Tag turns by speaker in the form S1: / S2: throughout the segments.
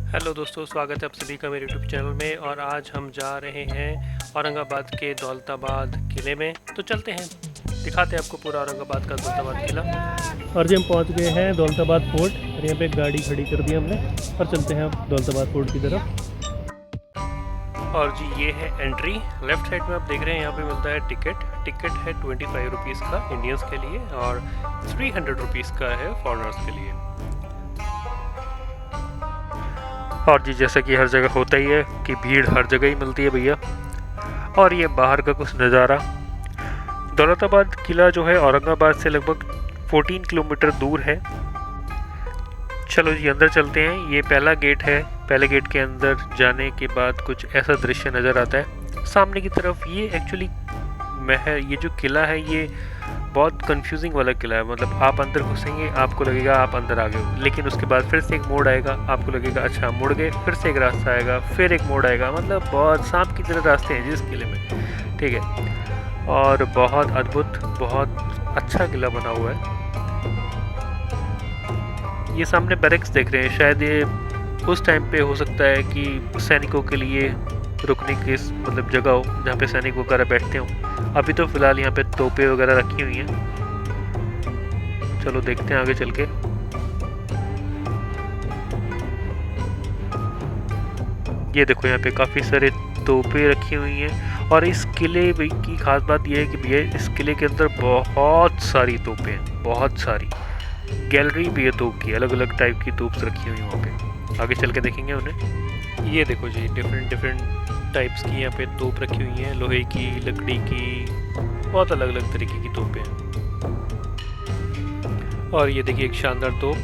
S1: Hello दोस्तों, स्वागत है आप सभी का मेरे यूट्यूब चैनल में। और आज हम जा रहे हैं औरंगाबाद के दौलताबाद किले में। तो चलते हैं, दिखाते हैं आपको पूरा औरंगाबाद का दौलताबाद किला। और जी हम पहुंच गए हैं दौलताबाद फोर्ट, और यहाँ पे एक गाड़ी खड़ी कर दी हमने और चलते हैं अब दौलताबाद फोर्ट की तरफ। और जी ये है एंट्री। लेफ्ट साइड में आप देख रहे हैं, यहाँ पे मिलता है टिकट है 25 रुपीज़ का इंडियंस के लिए, और 300 रुपीज़ का है फॉरनर्स के लिए। और जी जैसा कि हर जगह होता ही है कि भीड़ हर जगह ही मिलती है भैया। और ये बाहर का कुछ नज़ारा। दौलताबाद किला जो है औरंगाबाद से लगभग 14 किलोमीटर दूर है। चलो जी अंदर चलते हैं। ये पहला गेट है। पहले गेट के अंदर जाने के बाद कुछ ऐसा दृश्य नज़र आता है सामने की तरफ। ये एक्चुअली महल, ये जो किला है ये बहुत कंफ्यूजिंग वाला किला है। मतलब आप अंदर घुसेंगे आपको लगेगा आप अंदर आ गए हो, लेकिन उसके बाद फिर से एक मोड़ आएगा, आपको लगेगा अच्छा मुड़ गए, फिर से एक रास्ता आएगा, फिर एक मोड़ आएगा। मतलब बहुत सांप की तरह रास्ते हैं जिस किले में, ठीक है। और बहुत अद्भुत, बहुत अच्छा किला बना हुआ है। ये सामने बैरक्स देख रहे हैं, शायद ये उस टाइम पे हो सकता है कि सैनिकों के लिए रुकने की मतलब जगह हो जहाँ पे सैनिक वगैरह बैठते हो। अभी तो फिलहाल यहाँ पे तोपें वगैरह रखी हुई हैं। चलो देखते हैं आगे चल के। ये देखो यहाँ पे काफ़ी सारे तोपें रखी हुई हैं। और इस किले की खास बात यह है कि भैया इस किले के अंदर बहुत सारी तोपें हैं, बहुत सारी। गैलरी भी है तोप की, अलग अलग टाइप की तोप्स रखी हुई वहाँ पे। आगे चल के देखेंगे उन्हें। ये देखो जी डिफरेंट टाइप्स की यहाँ पे तोप रखी हुई हैं, लोहे की, लकड़ी की, बहुत अलग अलग तरीके की तोपें हैं। और ये देखिए एक शानदार तोप।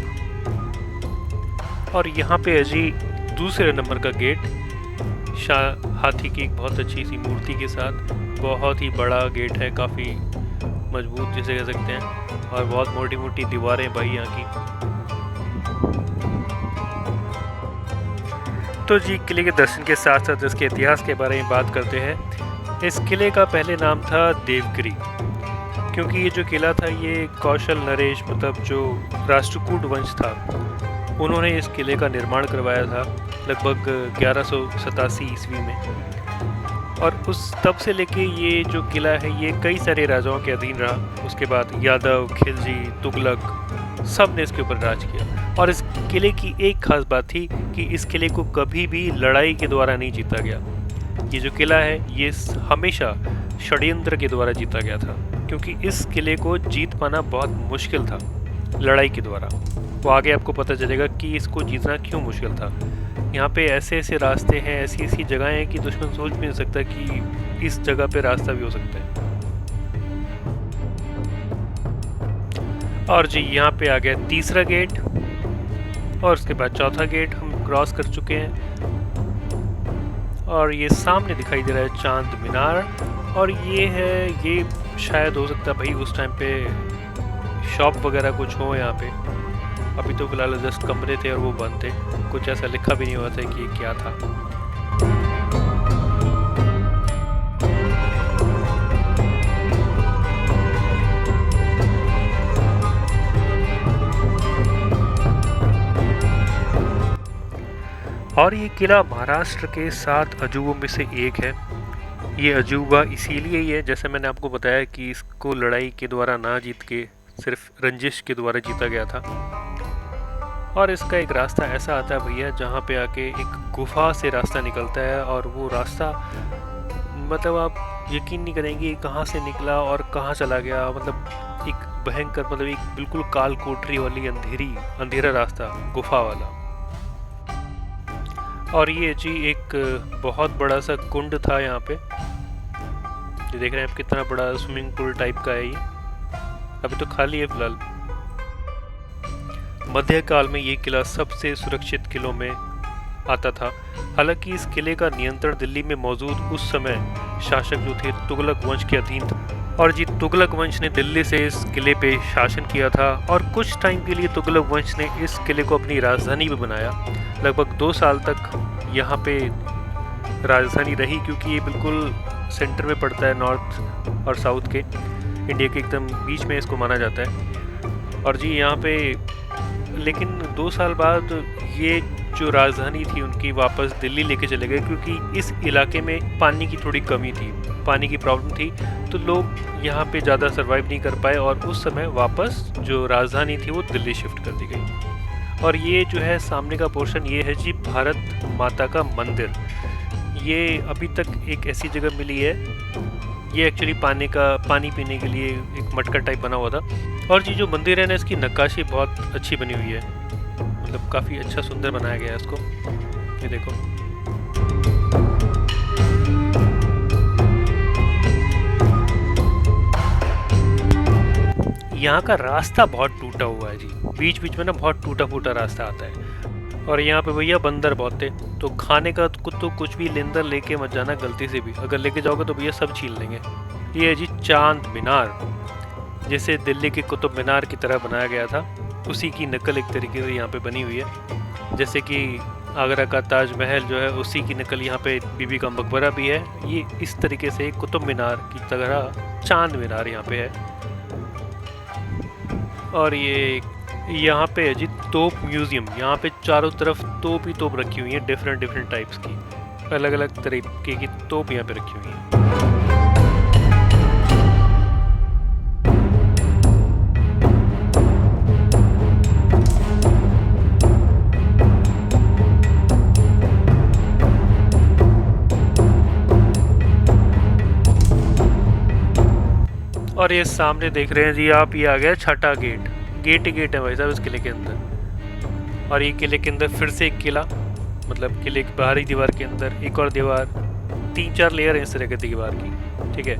S1: और यहाँ पे है जी दूसरे नंबर का गेट, हाथी की एक बहुत अच्छी सी मूर्ति के साथ। बहुत ही बड़ा गेट है, काफ़ी मजबूत जिसे कह सकते हैं, और बहुत मोटी मोटी दीवारें भाई यहाँ की। तो जी किले के दर्शन के साथ साथ इसके इतिहास के बारे में बात करते हैं। इस किले का पहले नाम था देवगिरी, क्योंकि ये जो किला था ये कौशल नरेश, मतलब जो राष्ट्रकूट वंश था, उन्होंने इस किले का निर्माण करवाया था लगभग 1187 ईस्वी में। और उस तब से लेके ये जो किला है ये कई सारे राजाओं के अधीन रहा। उसके बाद यादव, खिलजी, तुगलक, सब ने इसके ऊपर राज किया। और इस किले की एक खास बात थी कि इस किले को कभी भी लड़ाई के द्वारा नहीं जीता गया। ये जो किला है ये हमेशा षड्यंत्र के द्वारा जीता गया था, क्योंकि इस किले को जीत पाना बहुत मुश्किल था लड़ाई के द्वारा। वो आगे आपको पता चलेगा कि इसको जीतना क्यों मुश्किल था। यहाँ पे ऐसे ऐसे रास्ते हैं, ऐसी ऐसी जगहें हैं कि दुश्मन सोच भी नहीं सकता कि इस जगह पे रास्ता भी हो सकता है। और जी यहाँ पे आ गया तीसरा गेट, और उसके बाद चौथा गेट हम क्रॉस कर चुके हैं। और ये सामने दिखाई दे रहा है चांद मीनार। और ये है, ये शायद हो सकता है भाई उस टाइम पे शॉप वगैरह कुछ हो यहाँ पे। अभी तो फिलहाल जस्ट कमरे थे और वो बंद थे, कुछ ऐसा लिखा भी नहीं हुआ था कि ये क्या था। और ये किला महाराष्ट्र के 7 अजूबों में से एक है। ये अजूबा इसीलिए ही है, जैसे मैंने आपको बताया, कि इसको लड़ाई के द्वारा ना जीत के सिर्फ रंजिश के द्वारा जीता गया था। और इसका एक रास्ता ऐसा आता है भैया जहाँ पे आके एक गुफा से रास्ता निकलता है। और वो रास्ता मतलब आप यकीन नहीं करेंगे कहाँ से निकला और कहाँ चला गया। मतलब एक भयंकर, मतलब एक बिल्कुल काल कोठरी वाली अंधेरा रास्ता, गुफा वाला। और ये जी एक बहुत बड़ा सा कुंड था यहाँ पे, ये देख रहे हैं आप कितना बड़ा स्विमिंग पूल टाइप का है ये। अभी तो खाली है फिलहाल। मध्यकाल में ये किला सबसे सुरक्षित किलों में आता था। हालांकि इस किले का नियंत्रण दिल्ली में मौजूद उस समय शासक जो थे तुगलक वंश के अधीन था। और जी तुगलक वंश ने दिल्ली से इस किले पे शासन किया था। और कुछ टाइम के लिए तुगलक वंश ने इस किले को अपनी राजधानी भी बनाया। लगभग 2 साल तक यहाँ पे राजधानी रही, क्योंकि ये बिल्कुल सेंटर में पड़ता है, नॉर्थ और साउथ के, इंडिया के एकदम बीच में इसको माना जाता है। और जी यहाँ पे लेकिन 2 साल बाद ये जो राजधानी थी उनकी वापस दिल्ली लेके चले गए, क्योंकि इस इलाके में पानी की थोड़ी कमी थी, पानी की प्रॉब्लम थी, तो लोग यहाँ पे ज़्यादा सर्वाइव नहीं कर पाए और उस समय वापस जो राजधानी थी वो दिल्ली शिफ्ट कर दी गई। और ये जो है सामने का पोर्शन, ये है जी भारत माता का मंदिर। ये अभी तक एक ऐसी जगह मिली है, ये एक्चुअली पानी पीने के लिए एक मटका टाइप बना हुआ था। और ये जो मंदिर है ना, इसकी नक्काशी बहुत अच्छी बनी हुई है, मतलब काफ़ी अच्छा सुंदर बनाया गया है इसको। ये देखो, यहाँ का रास्ता बहुत टूटा हुआ है जी, बीच बीच में ना बहुत टूटा फूटा रास्ता आता है। और यहाँ पे भैया बंदर बहुत थे, तो खाने का तो कुछ भी लेंदर लेके मत जाना गलती से भी, अगर लेके जाओगे तो भैया सब छीन लेंगे। ये है जी चांद मीनार, जैसे दिल्ली के कुतुब मीनार की तरह बनाया गया था, उसी की नकल एक तरीके से यहाँ पे बनी हुई है। जैसे कि आगरा का ताजमहल जो है, उसी की नकल यहाँ पे बीबी का मकबरा भी है। ये इस तरीके से कुतुब मीनार की तरह चांद मीनार यहाँ पे है। और ये यहाँ पे है जी तोप म्यूज़ियम, यहाँ पे चारों तरफ तोप ही तोप रखी हुई है, डिफरेंट डिफरेंट टाइप्स की, अलग अलग तरीके की तोप यहाँ पे रखी हुई है। और ये सामने देख रहे हैं जी आप, ये आ गया छठा गेट। गेट ही गेट है भाई साहब इस किले के अंदर। और ये किले के अंदर फिर से एक किला, मतलब किले की बाहरी दीवार के अंदर एक और दीवार, 3-4 लेयर है इस तरह की दीवार की, ठीक है।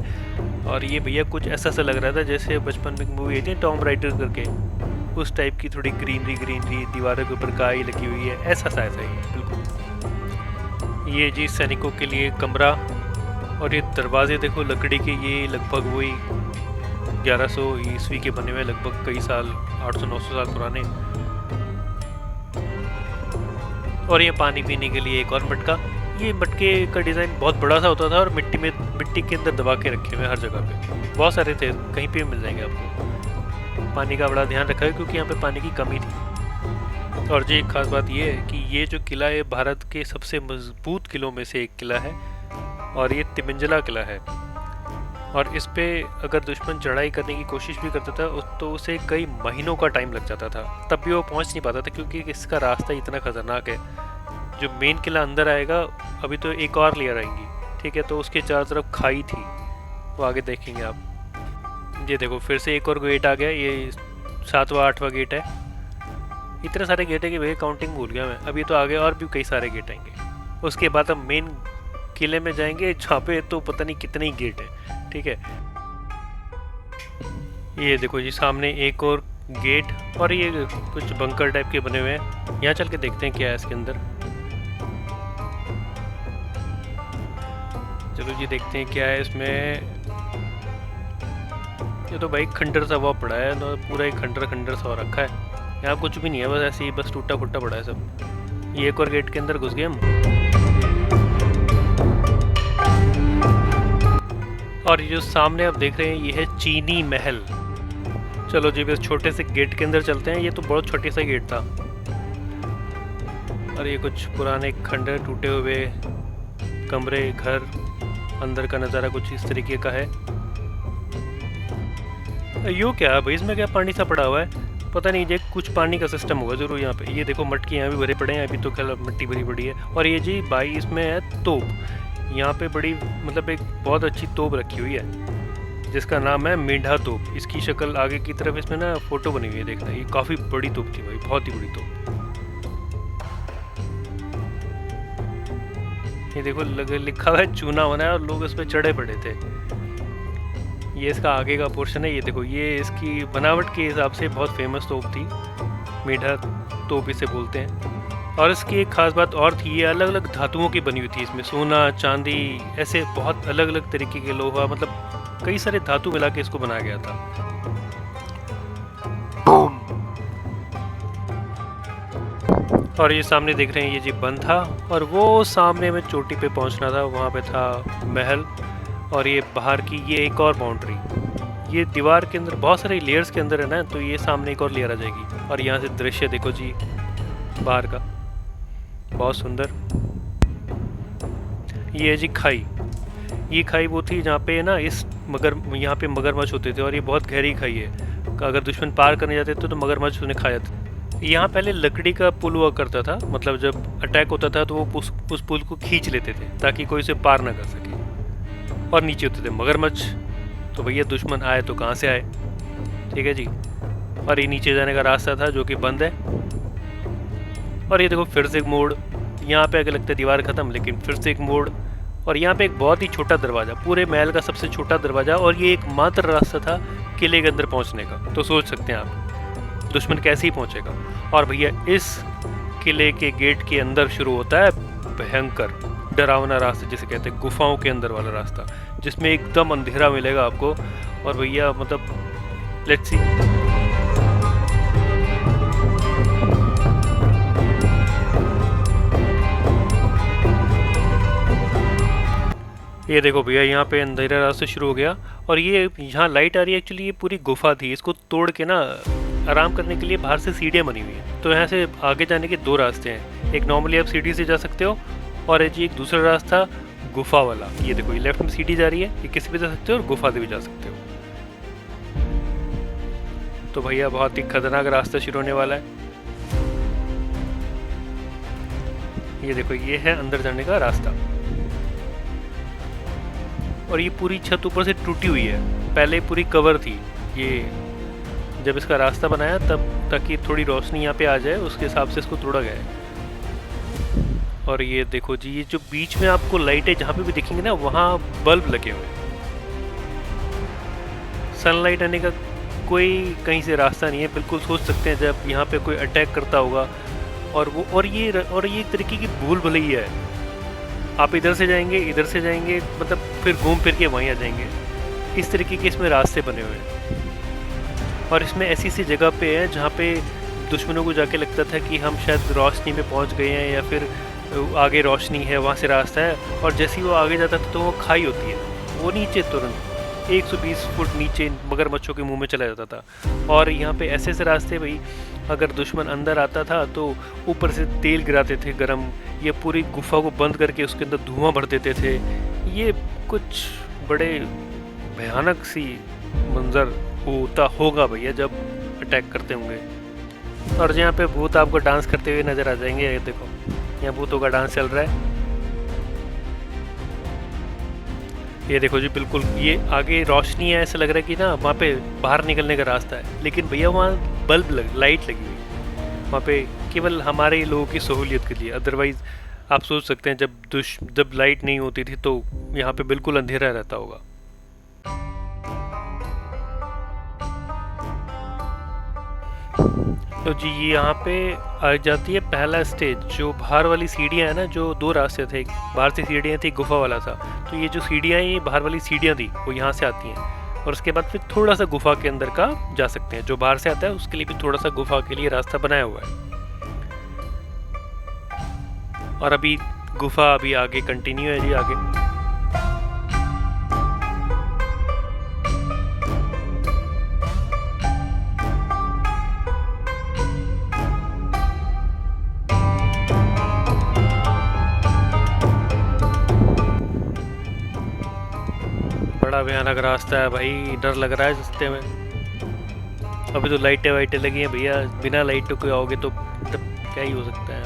S1: और ये भैया कुछ ऐसा सा लग रहा था जैसे बचपन में एक मूवी आई थी टॉम राइडर करके, उस टाइप की थोड़ी ग्रीनरी दीवारों के ऊपर काई लगी हुई है, ऐसा ही है बिल्कुल। ये जी सैनिकों के लिए कमरा। और ये दरवाजे देखो लकड़ी के, ये लगभग वही 1100 ईस्वी के बने हुए, लगभग कई साल 800-900 साल पुराने। और ये पानी पीने के लिए एक और मटका। ये मटके का डिज़ाइन बहुत बड़ा सा होता था और मिट्टी के अंदर दबा के रखे हुए हर जगह पे, बहुत सारे थे, कहीं पे भी मिल जाएंगे आपको। पानी का बड़ा ध्यान रखा है क्योंकि यहाँ पे पानी की कमी थी। और जी एक खास बात ये है कि ये जो किला है भारत के सबसे मजबूत किलों में से एक किला है, और ये तिमिंजला किला है। और इस पे अगर दुश्मन चढ़ाई करने की कोशिश भी करता था तो उसे कई महीनों का टाइम लग जाता था, तब भी वो पहुंच नहीं पाता था, क्योंकि इसका रास्ता इतना खतरनाक है। जो मेन किला अंदर आएगा, अभी तो एक और लेयर आएंगी, ठीक है, तो उसके चारों तरफ खाई थी, वो आगे देखेंगे आप। ये देखो फिर से एक और गेट आ गया, ये 7वां-8वां गेट है। इतने सारे गेट है कि भैया काउंटिंग भूल गया मैं। अभी तो आगे और भी कई सारे गेट आएंगे। उसके बाद हम मेन किले में जाएंगे, जहाँ पे तो पता नहीं कितने ही गेट है, ठीक है। ये देखो जी सामने एक और गेट, और ये कुछ बंकर टाइप के बने हुए हैं। यहाँ चल के देखते हैं क्या है इसके अंदर। चलो जी देखते हैं क्या है इसमें। ये तो भाई खंडर सा हुआ पड़ा है, तो पूरा एक खंडर सा हो रखा है। यहाँ कुछ भी नहीं है, बस ऐसे ही बस टूटा फूटा पड़ा है सब। ये एक और गेट के अंदर घुस गए हम। और ये जो सामने आप देख रहे हैं, ये है चीनी महल। चलो जी बस छोटे से गेट के अंदर चलते हैं। ये तो बहुत छोटे सा गेट था। और ये कुछ पुराने खंडर, टूटे हुए कमरे, घर, अंदर का नज़ारा कुछ इस तरीके का है। यो क्या है भाई, इसमें क्या पानी सा पड़ा हुआ है, पता नहीं जी, कुछ पानी का सिस्टम होगा जरूर यहाँ पे। ये देखो मटके यहाँ भी भरे पड़े हैं, अभी तो क्या मिट्टी भरी पड़ी है। और ये जी भाई इसमें है तोप, यहाँ पे बड़ी मतलब एक बहुत अच्छी तोप रखी हुई है जिसका नाम है मेंढा तोप। इसकी शक्ल आगे की तरफ इसमें ना फोटो बनी हुई है, देखना, ये काफ़ी बड़ी तोप थी भाई, बहुत ही बड़ी तोप। ये देखो लिखा हुआ है चूना बना है और लोग इस पर चढ़े पड़े थे। ये इसका आगे का पोर्शन है। ये देखो, ये इसकी बनावट के हिसाब से बहुत फेमस तोप थी, मेंढा तोप इसे बोलते हैं। और इसकी एक खास बात और थी, ये अलग अलग धातुओं की बनी हुई थी। इसमें सोना, चांदी, ऐसे बहुत अलग अलग तरीके के लोहा, मतलब कई सारे धातु मिला के इसको बनाया गया था। और ये सामने देख रहे हैं, ये जी बंद था, और वो सामने में चोटी पे पहुंचना था, वहाँ पे था महल। और ये बाहर की ये एक और बाउंड्री, ये दीवार के अंदर बहुत सारे लेयर्स के अंदर है ना, तो ये सामने एक और लेयर आ जाएगी। और यहाँ से दृश्य देखो जी बाहर का, बहुत सुंदर। ये है जी खाई। ये खाई वो थी जहाँ पे ना यहाँ पे मगरमच्छ होते थे, और ये बहुत गहरी खाई है। अगर दुश्मन पार करने जाते थे तो मगरमच्छ उन्हें खा जाते। यहाँ पहले लकड़ी का पुल हुआ करता था, मतलब जब अटैक होता था तो वो उस पुल को खींच लेते थे ताकि कोई उसे पार ना कर सके। और नीचे होते थे मगरमच्छ। तो भैया दुश्मन आए तो कहाँ से आए, ठीक है जी। और ये नीचे जाने का रास्ता था जो कि बंद है। और ये देखो फिर से एक मोड़। यहाँ पे आगे लगता है दीवार ख़त्म, लेकिन फिर से एक मोड़। और यहाँ पे एक बहुत ही छोटा दरवाज़ा, पूरे महल का सबसे छोटा दरवाज़ा, और ये एक मात्र रास्ता था किले के अंदर पहुँचने का। तो सोच सकते हैं आप दुश्मन कैसे ही पहुँचेगा। और भैया इस किले के गेट के अंदर शुरू होता है भयंकर डरावना रास्ता, जिसे कहते हैं गुफाओं के अंदर वाला रास्ता, जिसमें एकदम अंधेरा मिलेगा आपको। और भैया मतलब लेट्स सी। ये देखो भैया यहाँ पे अंधेरा रास्ता शुरू हो गया, और ये यहाँ लाइट आ रही है। एक्चुअली ये पूरी गुफा थी, इसको तोड़ के ना आराम करने के लिए बाहर से सीढ़ियाँ बनी हुई हैं। तो यहाँ से आगे जाने के दो रास्ते हैं। एक नॉर्मली आप सीढ़ी से जा सकते हो, और ये जी एक दूसरा रास्ता गुफा वाला। ये देखो ये लेफ्ट में सीढ़ी जा रही है, ये किसी भी जा सकते हो और गुफा से भी जा सकते हो। तो भैया बहुत ही खतरनाक रास्ता शुरू होने वाला है। ये देखो ये है अंदर जाने का रास्ता। और ये पूरी छत ऊपर से टूटी हुई है, पहले पूरी कवर थी। ये जब इसका रास्ता बनाया तब ताकि थोड़ी रोशनी यहाँ पे आ जाए, उसके हिसाब से इसको तोड़ा गया है। और ये देखो जी, ये जो बीच में आपको लाइटें जहाँ पे भी दिखेंगे ना, वहाँ बल्ब लगे हुए हैं। सनलाइट आने का कोई कहीं से रास्ता नहीं है। बिल्कुल सोच सकते हैं जब यहाँ पे कोई अटैक करता होगा, और ये एक तरीके की भूल भुलैया है। आप इधर से जाएंगे, मतलब फिर घूम फिर के वहीं आ जाएंगे। इस तरीके के इसमें रास्ते बने हुए हैं। और इसमें ऐसी सी जगह पे है जहाँ पे दुश्मनों को जाके लगता था कि हम शायद रोशनी में पहुँच गए हैं, या फिर आगे रोशनी है, वहाँ से रास्ता है। और जैसे ही वो आगे जाता था तो वो खाई होती है, वो नीचे तुरंत 120 फुट नीचे मगरमच्छों के मुंह में चला जाता था। और यहाँ पे ऐसे ऐसे रास्ते भाई, अगर दुश्मन अंदर आता था तो ऊपर से तेल गिराते थे गरम, ये पूरी गुफा को बंद करके उसके अंदर धुआं भर देते थे। ये कुछ बड़े भयानक सी मंजर होता होगा भैया जब अटैक करते होंगे। और यहाँ पे भूत आपको डांस करते हुए नज़र आ जाएंगे। ये देखो यहाँ भूतों का डांस चल रहा है। ये देखो जी, बिल्कुल ये आगे रोशनी है, ऐसा लग रहा है कि ना वहाँ पे बाहर निकलने का रास्ता है, लेकिन भैया वहाँ लाइट लगी हुई है वहाँ पे, केवल हमारे लोगों की सहूलियत के लिए। अदरवाइज़ आप सोच सकते हैं जब लाइट नहीं होती थी तो यहाँ पे बिल्कुल अंधेरा रहता होगा। तो जी ये यहाँ पे आ जाती है पहला स्टेज, जो बाहर वाली सीढ़ियाँ हैं ना, जो दो रास्ते थे, बाहर से सीढ़ियाँ थी, गुफा वाला था। तो ये जो सीढ़ियाँ हैं, ये बाहर वाली सीढ़ियाँ थी, वो यहाँ से आती हैं। और उसके बाद फिर थोड़ा सा गुफा के अंदर का जा सकते हैं। जो बाहर से आता है उसके लिए भी थोड़ा सा गुफा के लिए रास्ता बनाया हुआ है। और अभी गुफा अभी आगे कंटिन्यू है जी, आगे। बड़ा भयानक रास्ता है भाई, डर लग रहा है रास्ते में। अभी तो लाइटें वाइटें लगी हैं भैया, बिना लाइट के आओगे तो क्या ही हो सकता है।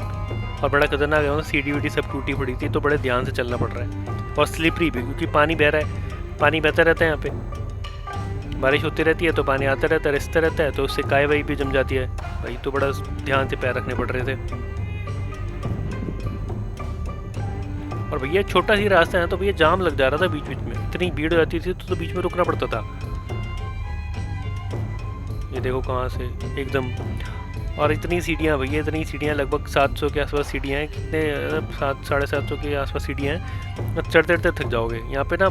S1: और बड़ा खतरनाक है, सीढ़ी वीढ़ी सब टूटी पड़ी थी, तो बड़े ध्यान से चलना पड़ रहा है। और स्लिपरी भी, क्योंकि पानी बह रहा है, पानी बहता रहता है यहाँ पे, बारिश होती रहती है तो पानी आता रहता है, रिसता रहता है, तो उससे काय वाई भी जम जाती है भाई। तो बड़ा ध्यान से पैर रखने पड़ रहे थे। और भैया छोटा सी रास्ता है तो भैया जाम लग जा रहा था बीच बीच में, इतनी भीड़ हो जाती थी तो बीच में रुकना पड़ता था। ये देखो कहाँ से एकदम। और इतनी सीढ़ियाँ भैया, इतनी सीढ़ियाँ, लगभग 700 के आसपास सीढ़ियाँ हैं। कितने 700-750 के आसपास सीढ़ियाँ हैं। चढ़ते चढ़ते थक जाओगे। यहाँ पे ना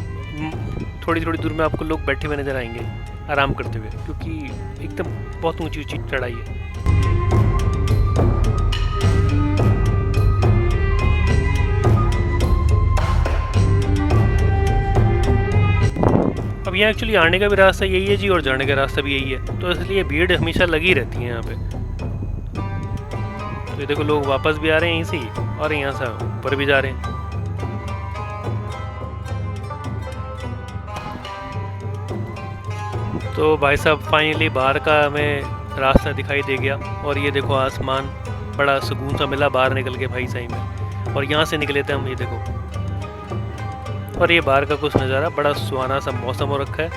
S1: थोड़ी थोड़ी दूर में आपको लोग बैठे हुए नजर आएंगे आराम करते हुए, क्योंकि एकदम बहुत ऊँची ऊँची चढ़ाई है। अब यहाँ एक्चुअली आने का भी रास्ता यही है जी, और जाने का रास्ता भी यही है, तो इसलिए भीड़ हमेशा लगी रहती है यहाँ पे। तो ये देखो लोग वापस भी आ रहे हैं यहीं से ही, और यहाँ से ऊपर भी जा रहे हैं। तो भाई साहब फाइनली बाहर का हमें रास्ता दिखाई दे गया और ये देखो आसमान, बड़ा सुकून सा मिला बाहर निकल के भाई सही में। और यहाँ से निकले थे हम, ये देखो। और ये बाहर का कुछ नज़ारा, बड़ा सुहाना सा मौसम हो रखा है,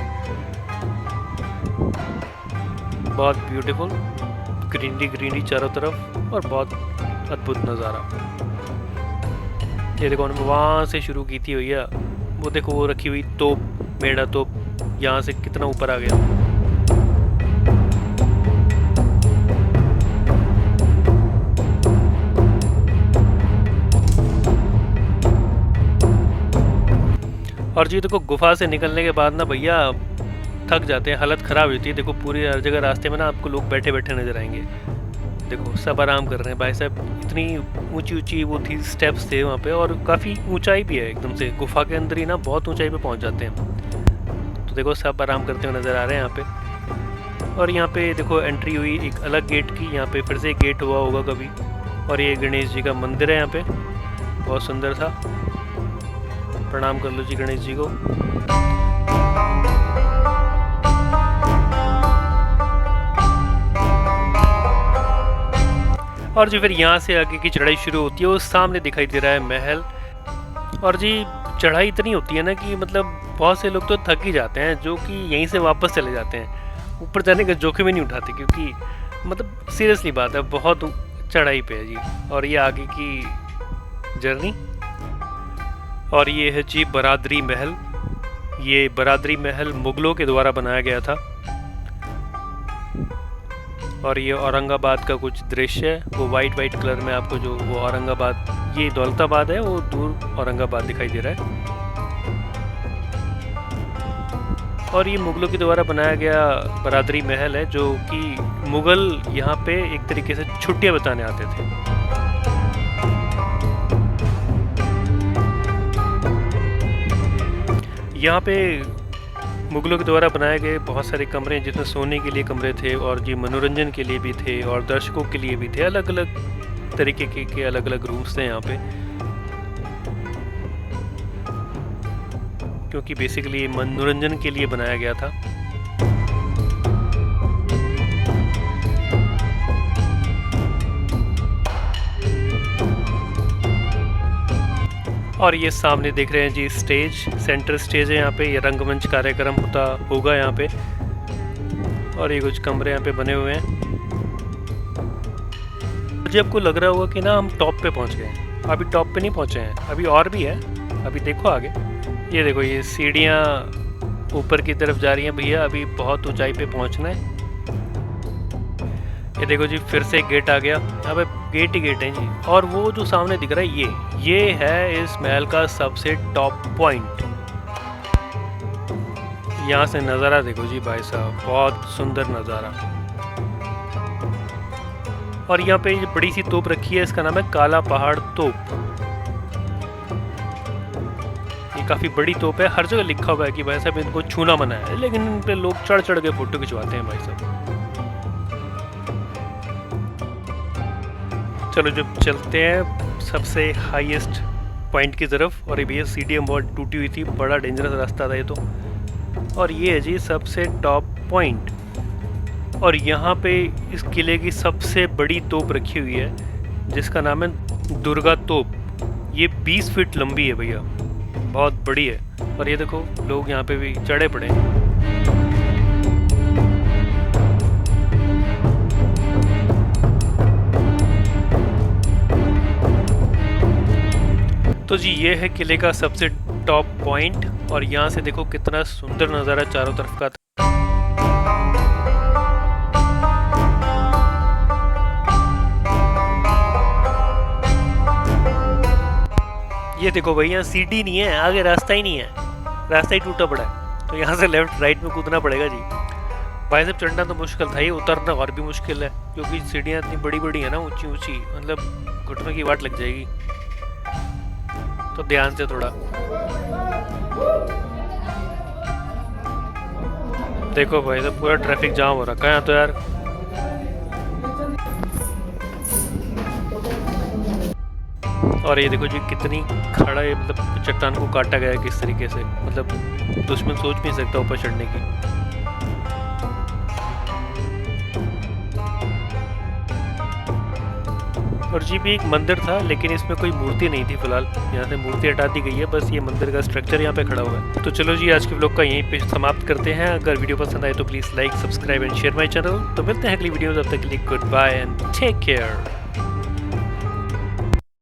S1: बहुत ब्यूटीफुल, ग्रीनरी ग्रीनरी चारों तरफ और बहुत अद्भुत नज़ारा। ये देखो हमने वहाँ से शुरू की थी भैया, वो देखो वो रखी हुई तोप, मेड़ा तोप, यहाँ से कितना ऊपर आ गया। और जी देखो गुफा से निकलने के बाद ना भैया थक जाते हैं, हालत ख़राब होती है। देखो पूरी हर जगह रास्ते में ना आपको लोग बैठे बैठे नज़र आएंगे। देखो सब आराम कर रहे हैं भाई साहब, इतनी ऊंची ऊंची वो थी, स्टेप्स थे वहाँ पे और काफ़ी ऊंचाई भी है एकदम से, गुफा के अंदर ही ना बहुत ऊंचाई पे पहुँच जाते हैं। तो देखो सब आराम करते हुए नज़र आ रहे हैं यहाँ पे। और यहाँ पे देखो एंट्री हुई एक अलग गेट की, यहाँ पे फिर से एक गेट हुआ होगा कभी। और ये गणेश जी का मंदिर है यहाँ पे, बहुत सुंदर था। प्रणाम कर लो जी गणेश जी को। और जी फिर यहाँ से आगे की चढ़ाई शुरू होती है, वो सामने दिखाई दे रहा है महल। और जी चढ़ाई इतनी होती है ना कि मतलब बहुत से लोग तो थक ही जाते हैं, जो कि यहीं से वापस चले जाते हैं, ऊपर जाने का जोखिम ही नहीं उठाते, क्योंकि मतलब सीरियसली बात है, बहुत चढ़ाई पे है जी। और ये आगे की जर्नी। और ये है जी बरादरी महल। ये बरादरी महल मुगलों के द्वारा बनाया गया था। और ये औरंगाबाद का कुछ दृश्य है, वो वाइट वाइट कलर में आपको जो वो औरंगाबाद, ये दौलताबाद है, वो दूर औरंगाबाद दिखाई दे रहा है। और ये मुगलों के द्वारा बनाया गया बरादरी महल है, जो कि मुगल यहाँ पे एक तरीके से छुट्टियाँ बिताने आते थे। यहाँ पे मुगलों के द्वारा बनाए गए बहुत सारे कमरे हैं, जिसमें सोने के लिए कमरे थे और जी मनोरंजन के लिए भी थे और दर्शकों के लिए भी थे। अलग अलग तरीके के अलग अलग रूम्स थे यहाँ पे, क्योंकि बेसिकली मनोरंजन के लिए बनाया गया था। और ये सामने देख रहे हैं जी स्टेज, सेंटर स्टेज है यहाँ पे, ये रंगमंच कार्यक्रम होगा यहाँ पे। और ये कुछ कमरे यहाँ पे बने हुए हैं। मुझे आपको लग रहा होगा कि ना हम टॉप पे पहुँच गए हैं, अभी टॉप पे नहीं पहुँचे हैं, अभी और भी है, अभी देखो आगे। ये देखो ये सीढ़ियाँ ऊपर की तरफ जा रही हैं भैया, अभी बहुत ऊंचाई पे पहुँचना है। ये देखो जी फिर से गेट आ गया, यहाँ पे गेट ही गेट है जी। और वो जो सामने दिख रहा है ये है इस महल का सबसे टॉप पॉइंट। यहाँ से नज़ारा देखो जी भाई साहब, बहुत सुंदर नज़ारा। और यहाँ पे ये बड़ी सी तोप रखी है, इसका नाम है काला पहाड़ तोप। ये काफ़ी बड़ी तोप है, हर जगह लिखा हुआ है कि भाई साहब इनको छूना मना है, लेकिन इन पे लोग चढ़ चढ़ के फोटो खिंचवाते हैं भाई साहब। चलो जब चलते हैं सबसे हाईएस्ट पॉइंट की तरफ। और ये भैया सीढ़ियाँ बहुत टूटी हुई थी, बड़ा डेंजरस रास्ता था ये तो। और ये है जी सबसे टॉप पॉइंट। और यहाँ पे इस किले की सबसे बड़ी तोप रखी हुई है, जिसका नाम है दुर्गा तोप। ये 20 फीट लंबी है भैया, बहुत बड़ी है। और ये देखो लोग यहाँ पे भी चढ़े पड़े हैं। तो जी ये है किले का सबसे टॉप पॉइंट। और यहाँ से देखो कितना सुंदर नज़ारा चारों तरफ का था। ये देखो भाई यहाँ सीढ़ी नहीं है, आगे रास्ता ही नहीं है, रास्ता ही टूटा पड़ा है, तो यहाँ से लेफ्ट राइट में कूदना पड़ेगा जी। भाई साहब चढ़ना तो मुश्किल था, ही उतरना और भी मुश्किल है, क्योंकि सीढ़ियाँ इतनी बड़ी बड़ी है ना, ऊंची ऊंची, मतलब घुटनों की वाट लग जाएगी। तो ध्यान से थोड़ा देखो भाई, तो पूरा ट्रैफिक जाम हो रखा है यहाँ तो यार। और ये देखो जी कितनी खड़ा है, मतलब चट्टान को काटा गया है किस तरीके से, मतलब दुश्मन सोच भी नहीं सकता ऊपर चढ़ने की। और जी भी एक मंदिर था, लेकिन इसमें कोई मूर्ति नहीं थी फिलहाल। यहाँ से मूर्ति हटा दी गई है, बस ये मंदिर का स्ट्रक्चर यहाँ पे खड़ा हुआ है। तो चलो जी आज के व्लॉग का यहीं पे समाप्त करते हैं। अगर वीडियो पसंद आए तो please like, subscribe and share my channel. तो मिलते हैं अगली वीडियो, तब तक के लिए good bye and take care.